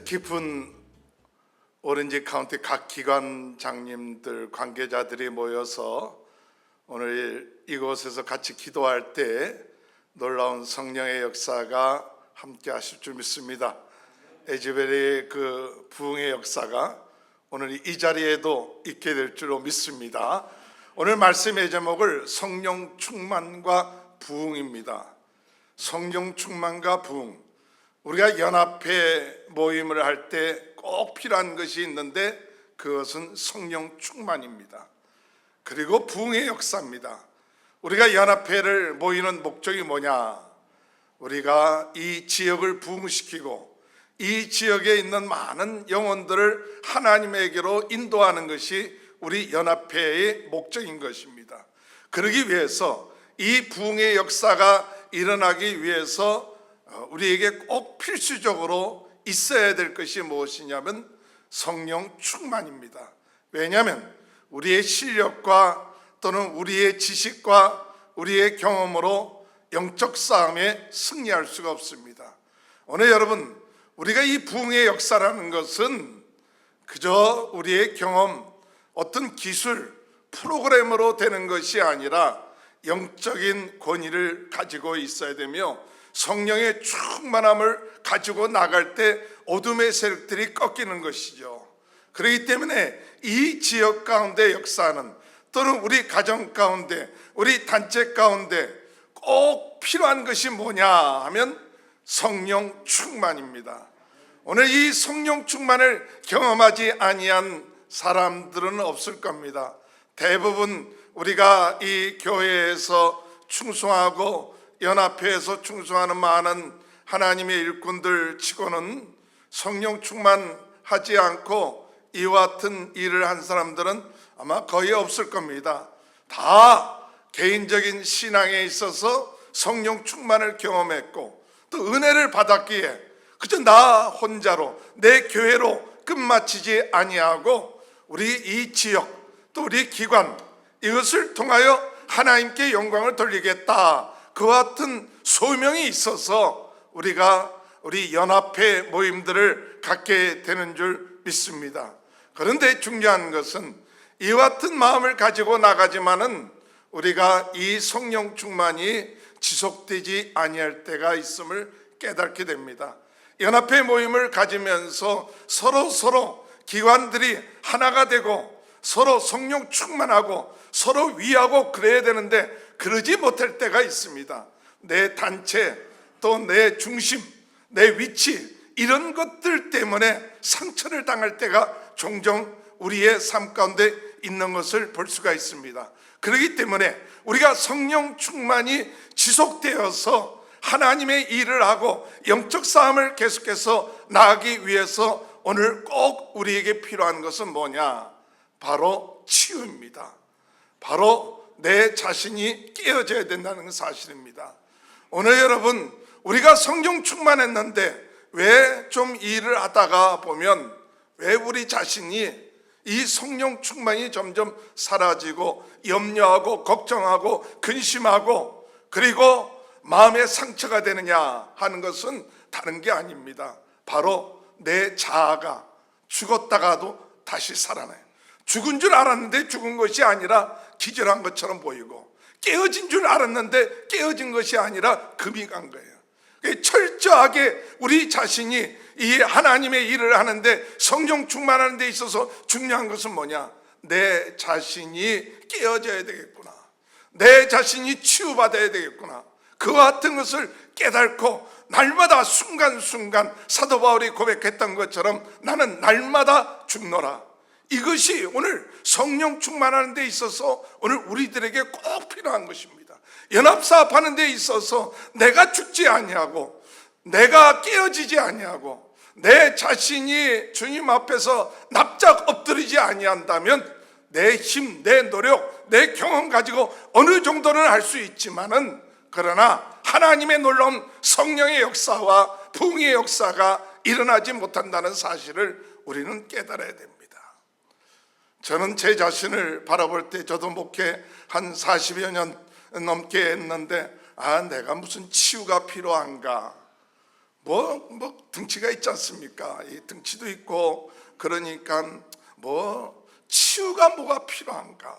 뜻깊은 오렌지 카운티 각 기관장님들, 관계자들이 모여서 오늘 이곳에서 같이 기도할 때 놀라운 성령의 역사가 함께 하실 줄 믿습니다. 에즈벨의 그 부흥의 역사가 오늘 이 자리에도 있게 될 줄로 믿습니다. 오늘 말씀의 제목을 성령 충만과 부흥입니다. 성령 충만과 부흥. 우리가 연합회 모임을 할 때 꼭 필요한 것이 있는데 그것은 성령 충만입니다. 그리고 부흥의 역사입니다. 우리가 연합회를 모이는 목적이 뭐냐? 우리가 이 지역을 부흥시키고 이 지역에 있는 많은 영혼들을 하나님에게로 인도하는 것이 우리 연합회의 목적인 것입니다. 그러기 위해서 이 부흥의 역사가 일어나기 위해서 우리에게 꼭 필수적으로 있어야 될 것이 무엇이냐면 성령 충만입니다. 왜냐하면 우리의 실력과 또는 우리의 지식과 우리의 경험으로 영적 싸움에 승리할 수가 없습니다. 오늘 여러분, 우리가 이 부흥의 역사라는 것은 그저 우리의 경험, 어떤 기술, 프로그램으로 되는 것이 아니라 영적인 권위를 가지고 있어야 되며 성령의 충만함을 가지고 나갈 때 어둠의 세력들이 꺾이는 것이죠. 그렇기 때문에 이 지역 가운데 역사는 또는 우리 가정 가운데, 우리 단체 가운데 꼭 필요한 것이 뭐냐 하면 성령 충만입니다. 오늘 이 성령 충만을 경험하지 아니한 사람들은 없을 겁니다. 대부분 우리가 이 교회에서 충성하고 연합회에서 충성하는 많은 하나님의 일꾼들 치고는 성령 충만하지 않고 이와 같은 일을 한 사람들은 아마 거의 없을 겁니다. 다 개인적인 신앙에 있어서 성령 충만을 경험했고 또 은혜를 받았기에 그저 나 혼자로 내 교회로 끝마치지 아니하고 우리 이 지역 또 우리 기관 이것을 통하여 하나님께 영광을 돌리겠다, 그와 같은 소명이 있어서 우리가 우리 연합회 모임들을 갖게 되는 줄 믿습니다. 그런데 중요한 것은 이와 같은 마음을 가지고 나가지만은 우리가 이 성령 충만이 지속되지 아니할 때가 있음을 깨닫게 됩니다. 연합회 모임을 가지면서 서로 기관들이 하나가 되고 서로 성령 충만하고 서로 위하고 그래야 되는데 그러지 못할 때가 있습니다. 내 단체 또 내 중심, 내 위치 이런 것들 때문에 상처를 당할 때가 종종 우리의 삶 가운데 있는 것을 볼 수가 있습니다. 그렇기 때문에 우리가 성령 충만이 지속되어서 하나님의 일을 하고 영적 싸움을 계속해서 나가기 위해서 오늘 꼭 우리에게 필요한 것은 뭐냐? 바로 치유입니다. 바로 내 자신이 깨어져야 된다는 사실입니다. 오늘 여러분, 우리가 성령 충만했는데 왜 좀 일을 하다가 보면 왜 우리 자신이 이 성령 충만이 점점 사라지고 염려하고 걱정하고 근심하고 그리고 마음의 상처가 되느냐 하는 것은 다른 게 아닙니다. 바로 내 자아가 죽었다가도 다시 살아나요. 죽은 줄 알았는데 죽은 것이 아니라 기절한 것처럼 보이고 깨어진 줄 알았는데 깨어진 것이 아니라 금이 간 거예요. 철저하게 우리 자신이 이 하나님의 일을 하는데 성령 충만하는 데 있어서 중요한 것은 뭐냐? 내 자신이 깨어져야 되겠구나. 내 자신이 치유받아야 되겠구나. 그와 같은 것을 깨닫고 날마다 순간순간 사도 바울이 고백했던 것처럼 나는 날마다 죽노라. 이것이 오늘 성령 충만하는 데 있어서 오늘 우리들에게 꼭 필요한 것입니다. 연합사업하는 데 있어서 내가 죽지 아니하고 내가 깨어지지 아니하고 내 자신이 주님 앞에서 납작 엎드리지 아니한다면 내 힘, 내 노력, 내 경험 가지고 어느 정도는 할 수 있지만은 그러나 하나님의 놀라운 성령의 역사와 부흥의 역사가 일어나지 못한다는 사실을 우리는 깨달아야 됩니다. 저는 제 자신을 바라볼 때 저도 목회 한 40여 년 넘게 했는데 내가 무슨 치유가 필요한가, 뭐 등치가 있지 않습니까? 이 등치도 있고 그러니까 뭐 치유가 뭐가 필요한가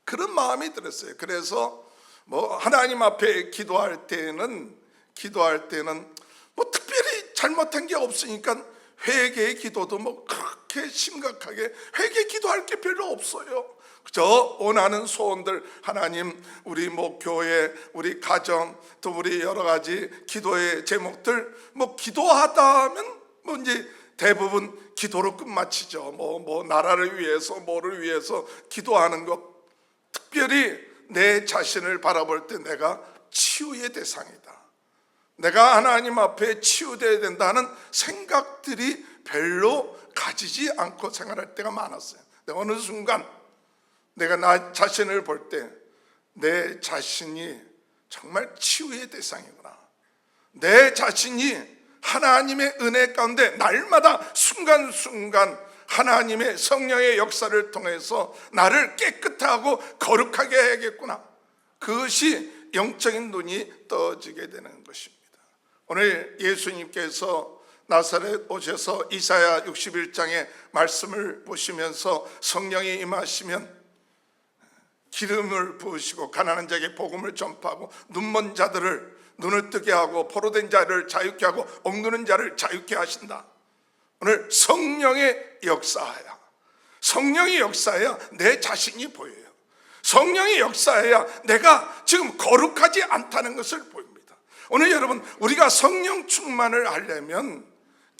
그런 마음이 들었어요. 그래서 뭐 하나님 앞에 기도할 때는 뭐 특별히 잘못한 게 없으니까 회개의 기도도 뭐 그렇게 심각하게 회개 기도할 게 별로 없어요. 저 원하는 소원들 하나님 우리 뭐 교회 우리 가정 또 우리 여러 가지 기도의 제목들 뭐 기도하다 하면 뭐 이제 대부분 기도로 끝마치죠. 뭐 나라를 위해서 뭐를 위해서 기도하는 것 특별히 내 자신을 바라볼 때 내가 치유의 대상이다. 내가 하나님 앞에 치유되어야 된다는 생각들이 별로 가지지 않고 생활할 때가 많았어요. 근데 어느 순간 내가 나 자신을 볼 때 내 자신이 정말 치유의 대상이구나. 내 자신이 하나님의 은혜 가운데 날마다 순간순간 하나님의 성령의 역사를 통해서 나를 깨끗하고 거룩하게 해야겠구나. 그것이 영적인 눈이 떠지게 되는 것입니다. 오늘 예수님께서 나사렛 오셔서 이사야 61장의 말씀을 보시면서 성령이 임하시면 기름을 부으시고 가난한 자에게 복음을 전파하고 눈먼 자들을 눈을 뜨게 하고 포로된 자를 자유케 하고 옥누는 자를 자유케 하신다. 오늘 성령의 역사야. 성령이 역사야 내 자신이 보여요. 성령이 역사야 내가 지금 거룩하지 않다는 것을 보입니다. 오늘 여러분 우리가 성령 충만을 하려면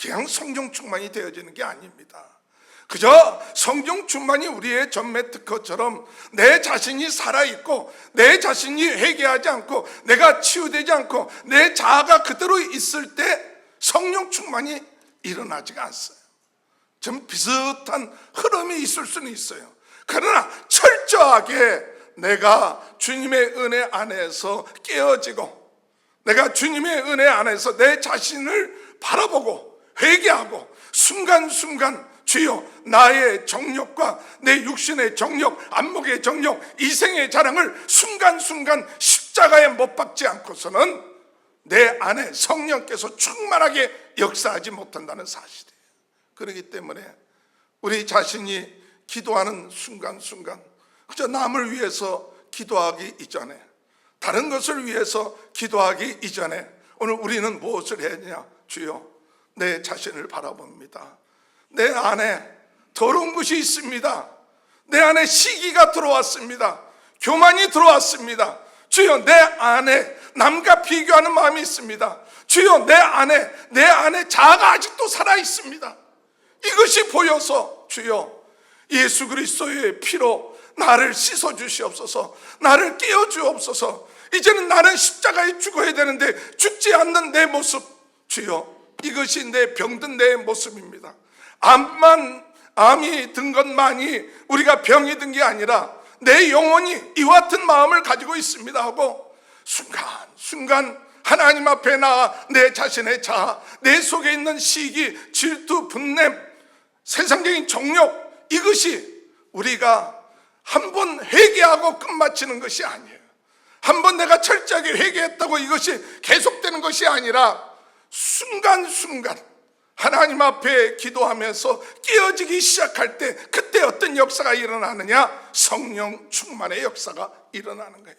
그냥 성령 충만이 되어지는 게 아닙니다. 그저 성령 충만이 우리의 전매 특허처럼 내 자신이 살아있고 내 자신이 회개하지 않고 내가 치유되지 않고 내 자아가 그대로 있을 때 성령 충만이 일어나지가 않아요. 좀 비슷한 흐름이 있을 수는 있어요. 그러나 철저하게 내가 주님의 은혜 안에서 깨어지고 내가 주님의 은혜 안에서 내 자신을 바라보고 회개하고 순간순간 주여 나의 정욕과 내 육신의 정욕, 안목의 정욕, 이생의 자랑을 순간순간 십자가에 못 박지 않고서는 내 안에 성령께서 충만하게 역사하지 못한다는 사실이에요. 그렇기 때문에 우리 자신이 기도하는 순간순간 그저 남을 위해서 기도하기 이전에 다른 것을 위해서 기도하기 이전에 오늘 우리는 무엇을 해야 하냐? 주여 내 자신을 바라봅니다. 내 안에 더러운 것이 있습니다. 내 안에 시기가 들어왔습니다. 교만이 들어왔습니다. 주여 내 안에 남과 비교하는 마음이 있습니다. 주여 내 안에 자아가 아직도 살아 있습니다. 이것이 보여서 주여 예수 그리스도의 피로 나를 씻어 주시옵소서. 나를 깨워 주옵소서. 이제는 나는 십자가에 죽어야 되는데 죽지 않는 내 모습 주여 이것이 내 병든 내 모습입니다. 암이 든 것만이 우리가 병이 든 게 아니라 내 영혼이 이와 같은 마음을 가지고 있습니다 하고 순간 하나님 앞에 나아 내 자신의 자아, 내 속에 있는 시기, 질투, 분냄, 세상적인 정욕 이것이 우리가 한번 회개하고 끝마치는 것이 아니에요. 한번 내가 철저하게 회개했다고 이것이 계속되는 것이 아니라 순간순간 하나님 앞에 기도하면서 깨어지기 시작할 때 그때 어떤 역사가 일어나느냐? 성령 충만의 역사가 일어나는 거예요.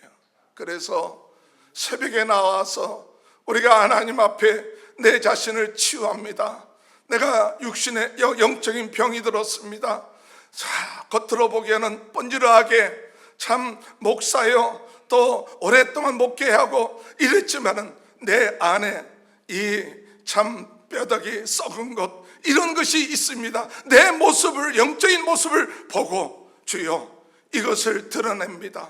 그래서 새벽에 나와서 우리가 하나님 앞에 내 자신을 치유합니다. 내가 육신의 영적인 병이 들었습니다. 자, 겉으로 보기에는 번지르하게 참 목사요 또 오랫동안 목회하고 이랬지만은 내 안에 이 참 뼈다귀 썩은 것 이런 것이 있습니다. 내 모습을 영적인 모습을 보고 주여 이것을 드러냅니다.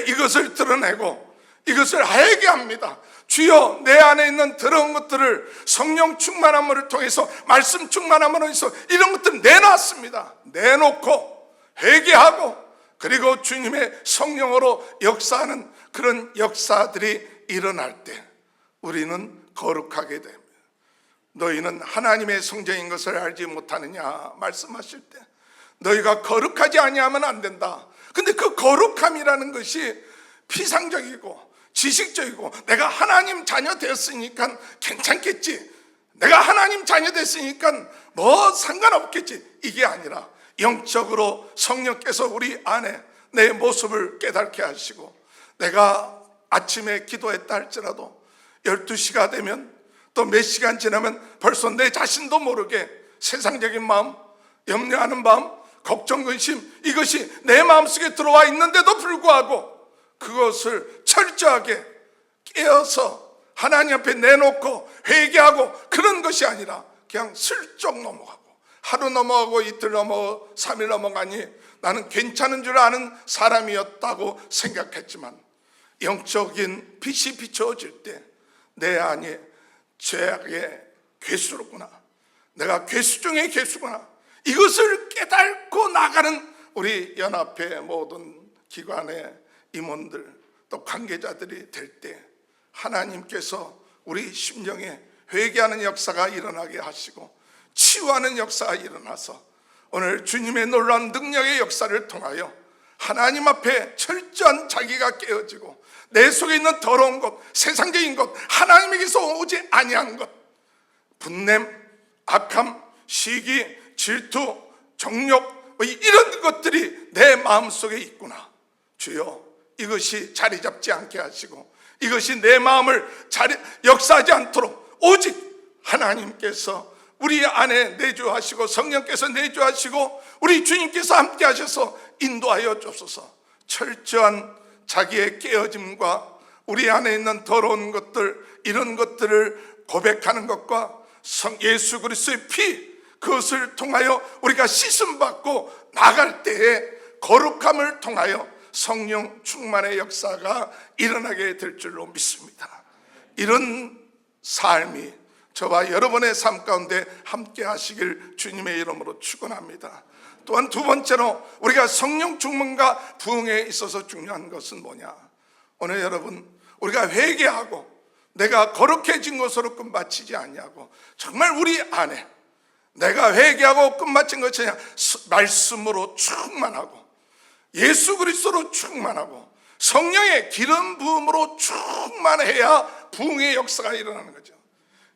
이것을 드러내고 이것을 회개합니다. 주여 내 안에 있는 더러운 것들을 성령 충만함을 통해서 말씀 충만함을 통해서 이런 것들을 내놨습니다. 내놓고 회개하고 그리고 주님의 성령으로 역사하는 그런 역사들이 일어날 때 우리는 거룩하게 됩니다. 너희는 하나님의 성전인 것을 알지 못하느냐 말씀하실 때 너희가 거룩하지 아니하면 안 된다. 근데 그 거룩함이라는 것이 피상적이고 지식적이고 내가 하나님 자녀 되었으니까 괜찮겠지, 내가 하나님 자녀 됐으니까 뭐 상관없겠지, 이게 아니라 영적으로 성령께서 우리 안에 내 모습을 깨닫게 하시고, 내가 아침에 기도했다 할지라도 12시가 되면 또 몇 시간 지나면 벌써 내 자신도 모르게 세상적인 마음, 염려하는 마음, 걱정, 근심, 이것이 내 마음속에 들어와 있는데도 불구하고 그것을 철저하게 깨어서 하나님 앞에 내놓고 회개하고 그런 것이 아니라 그냥 슬쩍 넘어가고, 하루 넘어가고 이틀 넘어가고 3일 넘어가니 나는 괜찮은 줄 아는 사람이었다고 생각했지만, 영적인 빛이 비춰질 때 내 안에 죄악의 괴수로구나, 내가 괴수 중에 괴수구나, 이것을 깨닫고 나가는 우리 연합회 모든 기관의 임원들 또 관계자들이 될 때 하나님께서 우리 심령에 회개하는 역사가 일어나게 하시고 치유하는 역사가 일어나서 오늘 주님의 놀라운 능력의 역사를 통하여 하나님 앞에 철저한 자기가 깨어지고, 내 속에 있는 더러운 것, 세상적인 것, 하나님에게서 오지 아니한 것, 분냄, 악함, 시기, 질투, 정욕, 이런 것들이 내 마음속에 있구나. 주여, 이것이 자리 잡지 않게 하시고 이것이 내 마음을 역사하지 않도록 오직 하나님께서 우리 안에 내주하시고 성령께서 내주하시고 우리 주님께서 함께 하셔서 인도하여 주옵소서. 철저한 자기의 깨어짐과 우리 안에 있는 더러운 것들, 이런 것들을 고백하는 것과 예수 그리스도의 피, 그것을 통하여 우리가 씻음받고 나갈 때에 거룩함을 통하여 성령 충만의 역사가 일어나게 될 줄로 믿습니다. 이런 삶이 저와 여러분의 삶 가운데 함께 하시길 주님의 이름으로 축원합니다. 또한 두 번째로 우리가 성령 충만과 부흥에 있어서 중요한 것은 뭐냐? 오늘 여러분, 우리가 회개하고 내가 거룩해진 것으로 끝마치지 아니하고 정말 우리 안에 내가 회개하고 끝마친 것이 아니라 말씀으로 충만하고 예수 그리스도로 충만하고 성령의 기름 부음으로 충만해야 부흥의 역사가 일어나는 거죠.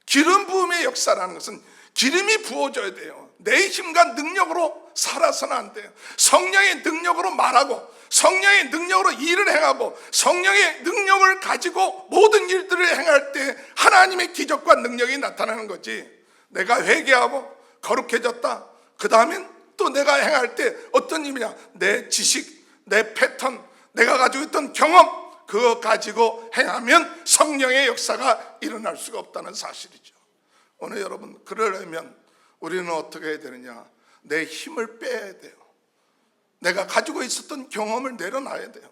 기름 부음의 역사라는 것은 기름이 부어져야 돼요. 내 힘과 능력으로 살아서는 안 돼요. 성령의 능력으로 말하고 성령의 능력으로 일을 행하고 성령의 능력을 가지고 모든 일들을 행할 때 하나님의 기적과 능력이 나타나는 거지. 내가 회개하고 거룩해졌다, 그 다음엔 또 내가 행할 때 어떤 의미냐, 내 지식, 내 패턴, 내가 가지고 있던 경험, 그거 가지고 행하면 성령의 역사가 일어날 수가 없다는 사실이죠. 오늘 여러분, 그러려면 우리는 어떻게 해야 되느냐? 내 힘을 빼야 돼요. 내가 가지고 있었던 경험을 내려놔야 돼요.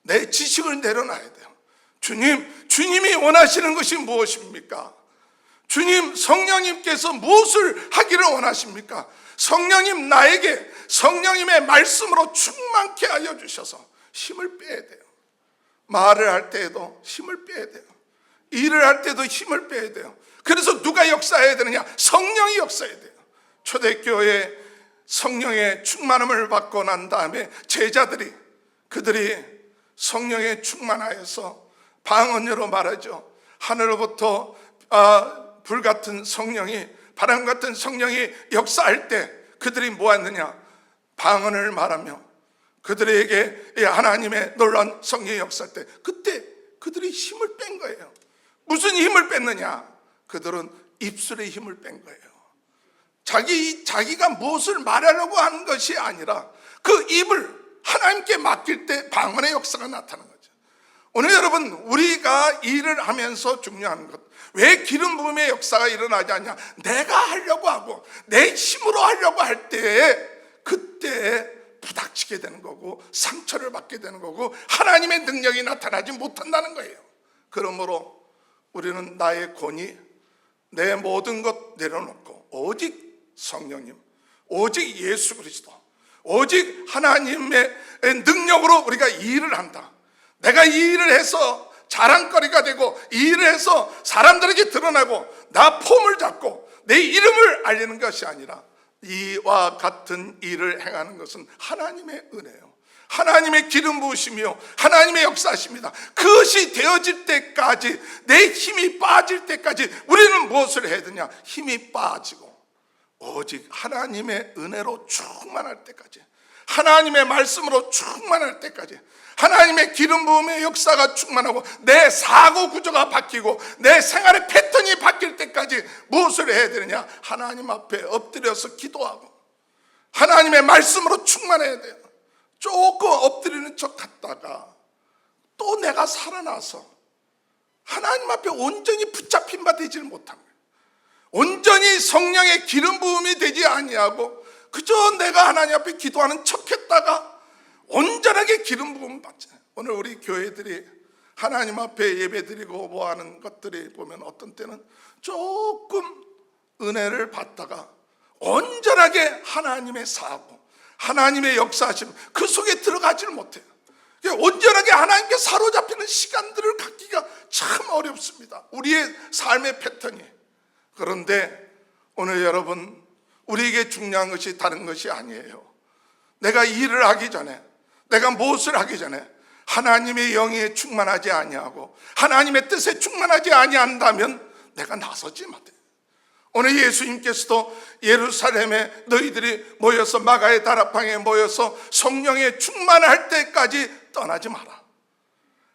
내 지식을 내려놔야 돼요. 주님이 원하시는 것이 무엇입니까? 주님, 성령님께서 무엇을 하기를 원하십니까? 성령님, 나에게 성령님의 말씀으로 충만케 하여 주셔서 힘을 빼야 돼요. 말을 할 때에도 힘을 빼야 돼요. 일을 할 때도 힘을 빼야 돼요. 그래서 누가 역사해야 되느냐? 성령이 역사해야 돼요. 초대교회 성령의 충만함을 받고 난 다음에 제자들이, 그들이 성령에 충만하여서 방언으로 말하죠. 하늘로부터 불같은 성령이, 바람 같은 성령이 역사할 때 그들이 뭐했느냐? 방언을 말하며 그들에게 하나님의 놀라운 성령의 역사할 때 그때 그들이 힘을 뺀 거예요. 무슨 힘을 뺐느냐? 그들은 입술의 힘을 뺀 거예요. 자기가 무엇을 말하려고 하는 것이 아니라 그 입을 하나님께 맡길 때 방언의 역사가 나타나는 거죠. 오늘 여러분, 우리가 일을 하면서 중요한 것, 왜 기름 부음의 역사가 일어나지 않냐? 내가 하려고 하고 내 힘으로 하려고 할 때 그때 부닥치게 되는 거고 상처를 받게 되는 거고 하나님의 능력이 나타나지 못한다는 거예요. 그러므로 우리는 나의 권위, 내 모든 것 내려놓고 오직 성령님, 오직 예수 그리스도, 오직 하나님의 능력으로 우리가 일을 한다. 내가 이 일을 해서 자랑거리가 되고 이 일을 해서 사람들에게 드러나고 나 폼을 잡고 내 이름을 알리는 것이 아니라 이와 같은 일을 행하는 것은 하나님의 은혜요, 하나님의 기름 부으심이요 하나님의 역사하십니다. 그것이 되어질 때까지, 내 힘이 빠질 때까지 우리는 무엇을 해야 되냐? 힘이 빠지고 오직 하나님의 은혜로 충만할 때까지, 하나님의 말씀으로 충만할 때까지, 하나님의 기름 부음의 역사가 충만하고 내 사고 구조가 바뀌고 내 생활의 패턴이 바뀔 때까지 무엇을 해야 되느냐? 하나님 앞에 엎드려서 기도하고 하나님의 말씀으로 충만해야 돼요. 조금 엎드리는 척 갔다가 또 내가 살아나서 하나님 앞에 온전히 붙잡힌 바 되지를 못한 거예요. 온전히 성령의 기름 부음이 되지 아니하고 그저 내가 하나님 앞에 기도하는 척했다가 온전하게 기름 부음 받잖아요. 오늘 우리 교회들이 하나님 앞에 예배드리고 뭐 하는 것들이 보면 어떤 때는 조금 은혜를 받다가 온전하게 하나님의 사고 하나님의 역사하심 그 속에 들어가지를 못해요. 온전하게 하나님께 사로잡히는 시간들을 갖기가 참 어렵습니다. 우리의 삶의 패턴이. 그런데 오늘 여러분, 우리에게 중요한 것이 다른 것이 아니에요. 내가 일을 하기 전에, 내가 무엇을 하기 전에 하나님의 영에 충만하지 아니하고 하나님의 뜻에 충만하지 아니한다면 내가 나서지 못해요. 오늘 예수님께서도 예루살렘에 너희들이 모여서 마가의 다락방에 모여서 성령에 충만할 때까지 떠나지 마라.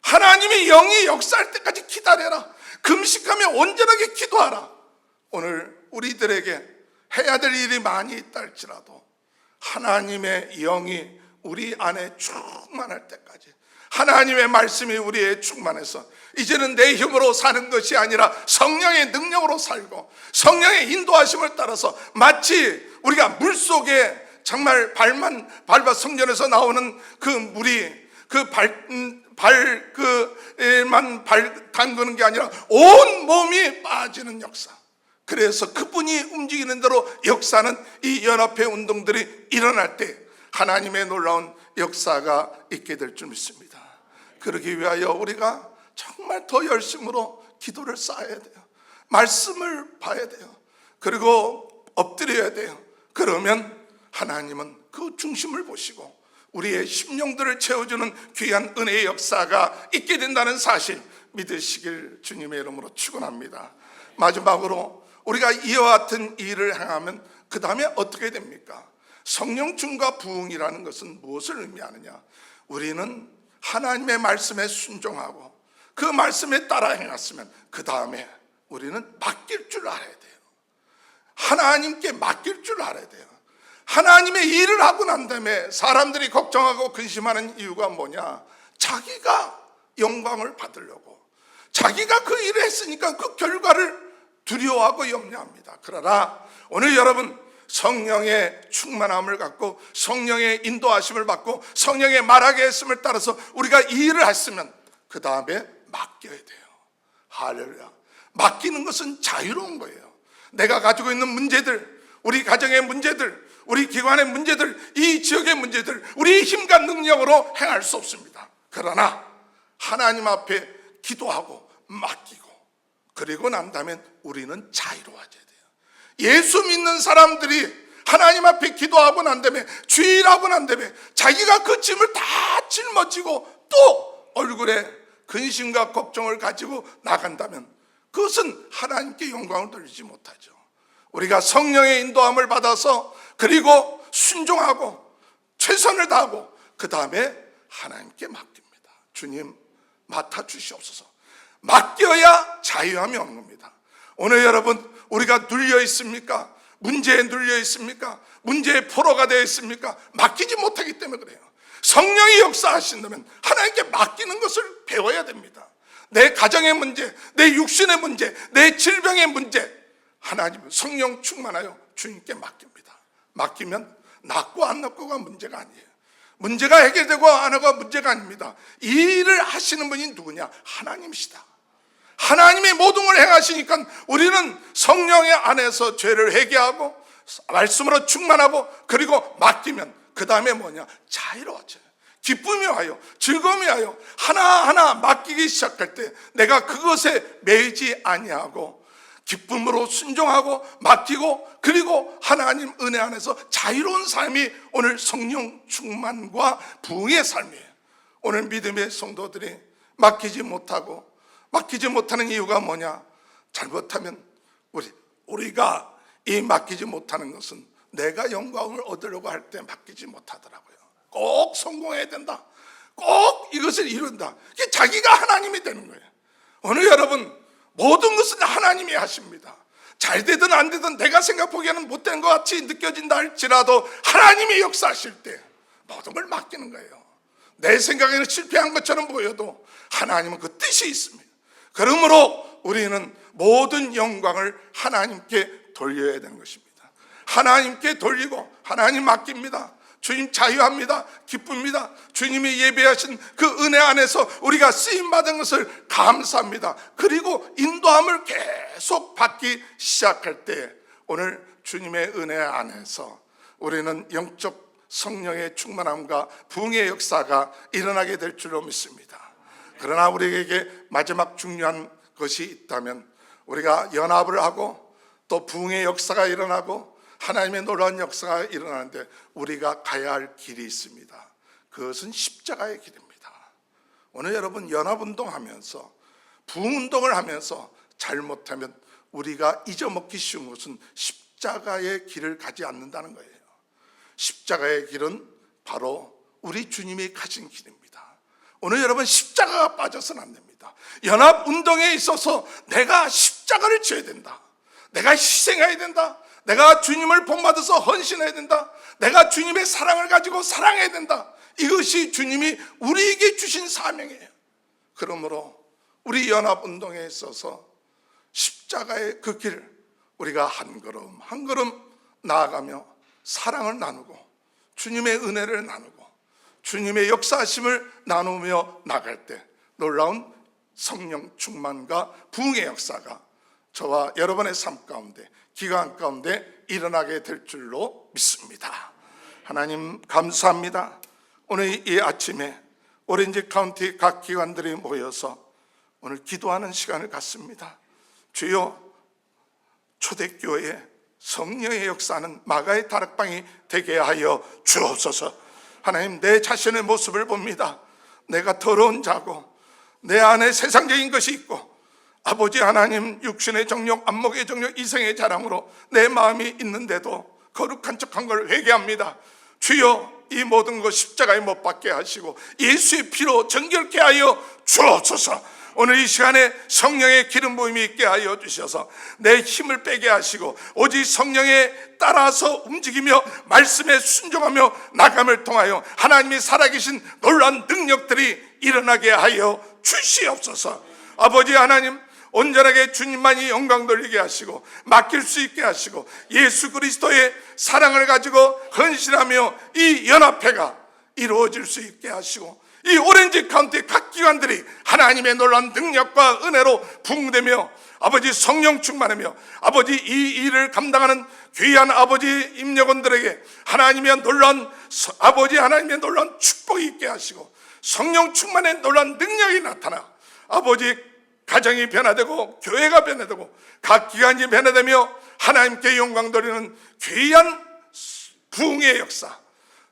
하나님의 영이 역사할 때까지 기다려라. 금식하며 온전하게 기도하라. 오늘 우리들에게 해야 될 일이 많이 있다 할지라도 하나님의 영이 우리 안에 충만할 때까지, 하나님의 말씀이 우리에 충만해서 이제는 내 힘으로 사는 것이 아니라 성령의 능력으로 살고 성령의 인도하심을 따라서 마치 우리가 물속에 정말 발만 밟아 성전에서 나오는 그 물이 발만 담그는 게 아니라 온 몸이 빠지는 역사. 그래서 그분이 움직이는 대로 역사는 이 연합회 운동들이 일어날 때 하나님의 놀라운 역사가 있게 될 줄 믿습니다. 그러기 위하여 우리가 정말 더 열심으로 기도를 쌓아야 돼요. 말씀을 봐야 돼요. 그리고 엎드려야 돼요. 그러면 하나님은 그 중심을 보시고 우리의 심령들을 채워주는 귀한 은혜의 역사가 있게 된다는 사실 믿으시길 주님의 이름으로 축원합니다. 마지막으로 우리가 이와 같은 일을 행하면 그 다음에 어떻게 됩니까? 성령 충과 부흥이라는 것은 무엇을 의미하느냐? 우리는 하나님의 말씀에 순종하고 그 말씀에 따라 행했으면 그 다음에 우리는 맡길 줄 알아야 돼요. 하나님께 맡길 줄 알아야 돼요. 하나님의 일을 하고 난 다음에 사람들이 걱정하고 근심하는 이유가 뭐냐? 자기가 영광을 받으려고, 자기가 그 일을 했으니까 그 결과를 두려워하고 염려합니다. 그러나 오늘 여러분, 성령의 충만함을 갖고 성령의 인도하심을 받고 성령의 말하게 했음을 따라서 우리가 이 일을 했으면 그 다음에 맡겨야 돼요. 할렐루야. 맡기는 것은 자유로운 거예요. 내가 가지고 있는 문제들, 우리 가정의 문제들, 우리 기관의 문제들, 이 지역의 문제들 우리의 힘과 능력으로 행할 수 없습니다. 그러나 하나님 앞에 기도하고 맡기고 그리고 난 다음에 우리는 자유로워져야 돼요. 예수 믿는 사람들이 하나님 앞에 기도하고 난 다음에 주일하고 난 다음에 자기가 그 짐을 다 짊어지고 또 얼굴에 근심과 걱정을 가지고 나간다면 그것은 하나님께 영광을 돌리지 못하죠. 우리가 성령의 인도함을 받아서 그리고 순종하고 최선을 다하고 그 다음에 하나님께 맡깁니다. 주님 맡아 주시옵소서. 맡겨야 자유함이 오는 겁니다. 오늘 여러분, 우리가 눌려 있습니까? 문제에 눌려 있습니까? 문제의 포로가 되어 있습니까? 맡기지 못하기 때문에 그래요. 성령이 역사하신다면 하나님께 맡기는 것을 배워야 됩니다. 내 가정의 문제, 내 육신의 문제, 내 질병의 문제, 하나님은 성령 충만하여 주님께 맡깁니다. 맡기면 낫고 안 낫고가 문제가 아니에요. 문제가 해결되고 안 하고가 문제가 아닙니다. 이 일을 하시는 분이 누구냐? 하나님이시다. 하나님이 모든 걸 행하시니까 우리는 성령의 안에서 죄를 회개하고 말씀으로 충만하고 그리고 맡기면 그 다음에 뭐냐? 자유로워져요. 기쁨이 와요. 즐거움이 와요. 하나하나 맡기기 시작할 때 내가 그것에 매이지 아니하고 기쁨으로 순종하고 맡기고, 그리고 하나님 은혜 안에서 자유로운 삶이 오늘 성령 충만과 부흥의 삶이에요. 오늘 믿음의 성도들이 맡기지 못하는 이유가 뭐냐? 잘못하면 우리가 이 맡기지 못하는 것은 내가 영광을 얻으려고 할 때 맡기지 못하더라고요. 꼭 성공해야 된다, 꼭 이것을 이룬다, 이게 자기가 하나님이 되는 거예요. 오늘 여러분, 모든 것은 하나님이 하십니다. 잘 되든 안 되든 내가 생각보기에는 못된 것 같이 느껴진다 할지라도 하나님이 역사하실 때 모든 걸 맡기는 거예요. 내 생각에는 실패한 것처럼 보여도 하나님은 그 뜻이 있습니다. 그러므로 우리는 모든 영광을 하나님께 돌려야 되는 것입니다. 하나님께 돌리고 하나님 맡깁니다. 주님 자유합니다. 기쁩니다. 주님이 예배하신 그 은혜 안에서 우리가 쓰임받은 것을 감사합니다. 그리고 인도함을 계속 받기 시작할 때 오늘 주님의 은혜 안에서 우리는 영적 성령의 충만함과 부흥의 역사가 일어나게 될 줄로 믿습니다. 그러나 우리에게 마지막 중요한 것이 있다면 우리가 연합을 하고 또 부흥의 역사가 일어나고 하나님의 놀라운 역사가 일어나는데 우리가 가야 할 길이 있습니다. 그것은 십자가의 길입니다. 오늘 여러분, 연합운동하면서 부흥운동을 하면서 잘못하면 우리가 잊어먹기 쉬운 것은 십자가의 길을 가지 않는다는 거예요. 십자가의 길은 바로 우리 주님이 가신 길입니다. 오늘 여러분, 십자가가 빠져서는 안 됩니다. 연합운동에 있어서 내가 십자가를 져야 된다, 내가 희생해야 된다, 내가 주님을 본받아서 헌신해야 된다, 내가 주님의 사랑을 가지고 사랑해야 된다. 이것이 주님이 우리에게 주신 사명이에요. 그러므로 우리 연합운동에 있어서 십자가의 그 길, 우리가 한 걸음 한 걸음 나아가며 사랑을 나누고 주님의 은혜를 나누고 주님의 역사하심을 나누며 나갈 때 놀라운 성령 충만과 부흥의 역사가 저와 여러분의 삶 가운데, 기간 가운데 일어나게 될 줄로 믿습니다. 하나님 감사합니다. 오늘 이 아침에 오렌지 카운티 각 기관들이 모여서 오늘 기도하는 시간을 갖습니다. 주여, 초대교회 성령의 역사는 마가의 다락방이 되게 하여 주옵소서. 하나님, 내 자신의 모습을 봅니다. 내가 더러운 자고 내 안에 세상적인 것이 있고 아버지 하나님, 육신의 정욕, 안목의 정욕, 이생의 자랑으로 내 마음이 있는데도 거룩한 척한 걸 회개합니다. 주여, 이 모든 것 십자가에 못 박게 하시고 예수의 피로 정결케 하여 주옵소서. 오늘 이 시간에 성령의 기름 부음이 있게 하여 주셔서 내 힘을 빼게 하시고 오직 성령에 따라서 움직이며 말씀에 순종하며 나감을 통하여 하나님이 살아계신 놀라운 능력들이 일어나게 하여 주시옵소서. 아버지 하나님, 온전하게 주님만이 영광 돌리게 하시고 맡길 수 있게 하시고 예수 그리스도의 사랑을 가지고 헌신하며 이 연합회가 이루어질 수 있게 하시고 이 오렌지 카운티 각 기관들이 하나님의 놀라운 능력과 은혜로 부흥되며 아버지 성령 충만하며 아버지 이 일을 감당하는 귀한 아버지 임역원들에게 하나님의 놀라운 아버지 하나님의 놀라운 축복이 있게 하시고 성령 충만의 놀라운 능력이 나타나 아버지 가정이 변화되고 교회가 변화되고 각 기관이 변화되며 하나님께 영광 돌리는 귀한 부흥의 역사,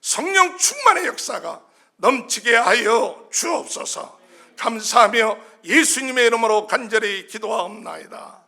성령 충만의 역사가 넘치게 하여 주옵소서. 감사하며 예수님의 이름으로 간절히 기도하옵나이다.